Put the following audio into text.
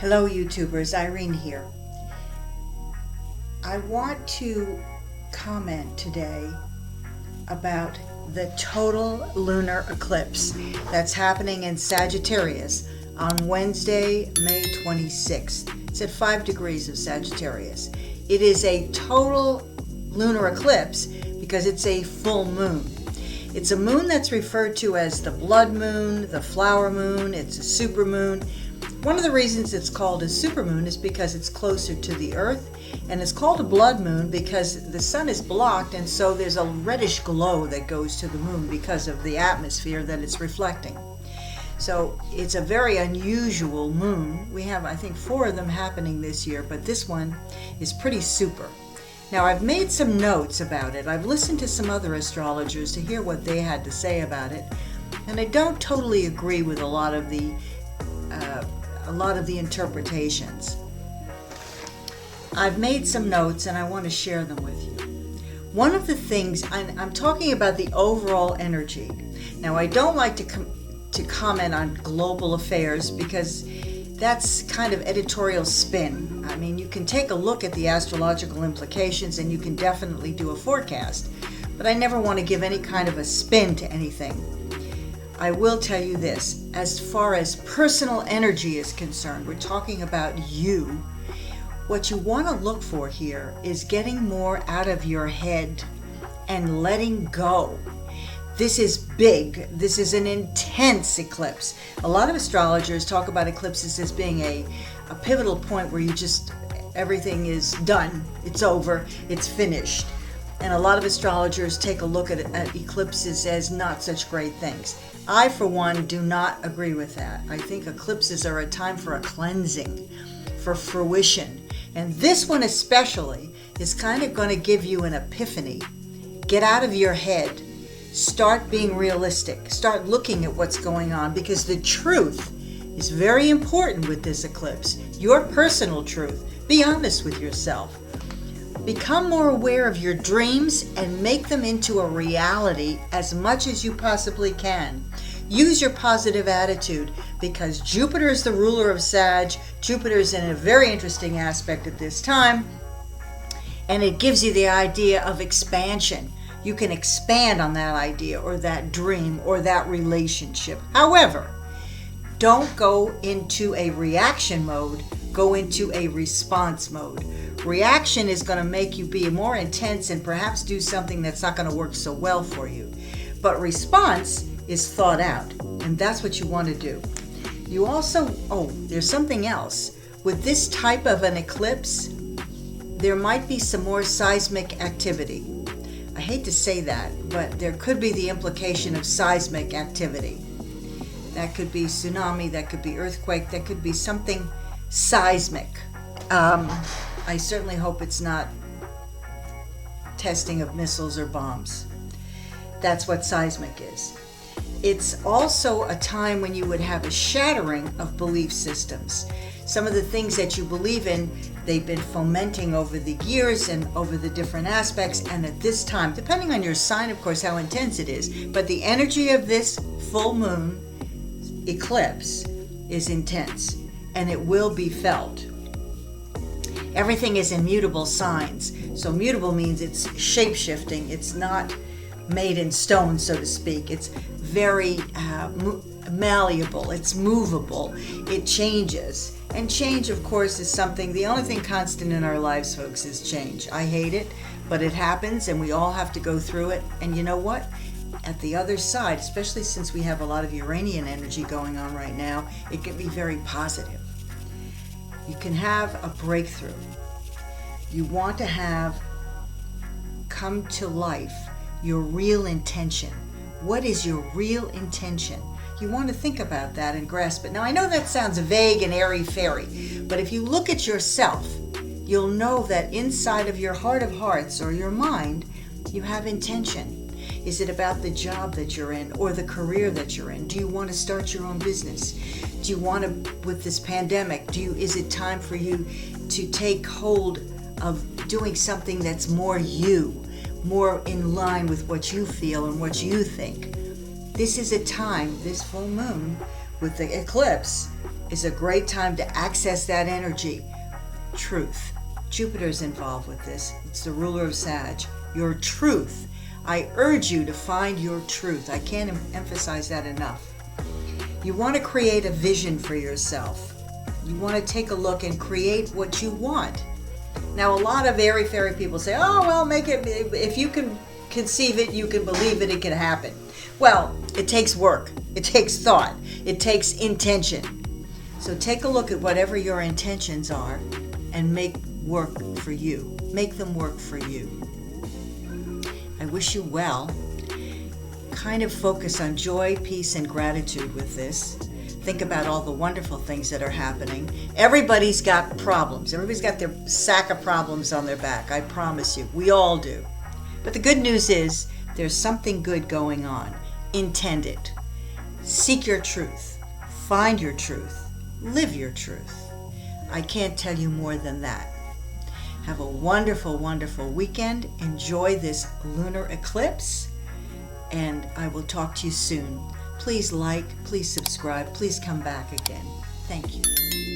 Hello YouTubers, Irene here. I want to comment today about the total lunar eclipse that's happening in Sagittarius on Wednesday, May 26th. It's at 5 degrees of Sagittarius. It is a total lunar eclipse because it's a full moon. It's a moon that's referred to as the blood moon, the flower moon, it's a supermoon. One of the reasons it's called a supermoon is because it's closer to the earth, and it's called a blood moon because the sun is blocked, and so there's a reddish glow that goes to the moon because of the atmosphere that it's reflecting. So it's a very unusual moon. We have, I think, 4 of them happening this year, but this one is pretty super. Now, I've made some notes about it. I've listened to some other astrologers to hear what they had to say about it, and I don't totally agree with a lot of the interpretations. I've made some notes and I want to share them with you. One of the things, I'm talking about the overall energy. Now, I don't like to comment on global affairs because that's kind of editorial spin. I mean, you can take a look at the astrological implications and you can definitely do a forecast, but I never want to give any kind of a spin to anything. I will tell you this, as far as personal energy is concerned, we're talking about you. What you want to look for here is getting more out of your head and letting go. This is big. This is an intense eclipse. A lot of astrologers talk about eclipses as being a pivotal point where everything is done. It's over. It's finished. And a lot of astrologers take a look at eclipses as not such great things. I, for one, do not agree with that. I think eclipses are a time for a cleansing, for fruition. And this one especially is kind of going to give you an epiphany. Get out of your head. Start being realistic. Start looking at what's going on, because the truth is very important with this eclipse. Your personal truth. Be honest with yourself. Become more aware of your dreams and make them into a reality as much as you possibly can. Use your positive attitude, because Jupiter is the ruler of Sag. Jupiter is in a very interesting aspect at this time, and it gives you the idea of expansion. You can expand on that idea or that dream or that relationship. However, don't go into a reaction mode. Go into a response mode. Reaction is going to make you be more intense and perhaps do something that's not going to work so well for you. But response is thought out, and that's what you want to do. You also, there's something else. With this type of an eclipse, there might be some more seismic activity. I hate to say that, but there could be the implication of seismic activity. That could be tsunami, that could be earthquake, that could be something seismic. I certainly hope it's not testing of missiles or bombs. That's what seismic is. It's also a time when you would have a shattering of belief systems. Some of the things that you believe in, they've been fomenting over the years and over the different aspects, and at this time, depending on your sign, of course, how intense it is, but the energy of this full moon eclipse is intense, and it will be felt. Everything is in mutable signs. So mutable means it's shape-shifting. It's not made in stone, so to speak. It's very malleable. It's movable. It changes. And change, of course, is something, the only thing constant in our lives, folks, is change. I hate it, but it happens, and we all have to go through it. And you know what? At the other side, especially since we have a lot of Uranian energy going on right now, it can be very positive. You can have a breakthrough. You want to have come to life your real intention. What is your real intention? You want to think about that and grasp it. Now, I know that sounds vague and airy-fairy, but if you look at yourself, you'll know that inside of your heart of hearts or your mind, you have intention. Is it about the job that you're in or the career that you're in? Do you want to start your own business? Do you want to, with this pandemic, is it time for you to take hold of doing something that's more you, more in line with what you feel and what you think? This is a time, this full moon with the eclipse, is a great time to access that energy. Truth. Jupiter's involved with this. It's the ruler of Sag. Your truth. I urge you to find your truth. I can't emphasize that enough. You want to create a vision for yourself. You want to take a look and create what you want. Now, a lot of airy-fairy people say, oh, well, make it, if you can conceive it, you can believe it, it can happen. Well, it takes work. It takes thought. It takes intention. So take a look at whatever your intentions are and make work for you. Make them work for you. I wish you well. Kind of focus on joy, peace, and gratitude with this. Think about all the wonderful things that are happening. Everybody's got problems. Everybody's got their sack of problems on their back. I promise you. We all do. But the good news is there's something good going on. Intend it. Seek your truth. Find your truth. Live your truth. I can't tell you more than that. Have a wonderful, wonderful weekend. Enjoy this lunar eclipse. And I will talk to you soon. Please like, please subscribe, please come back again. Thank you.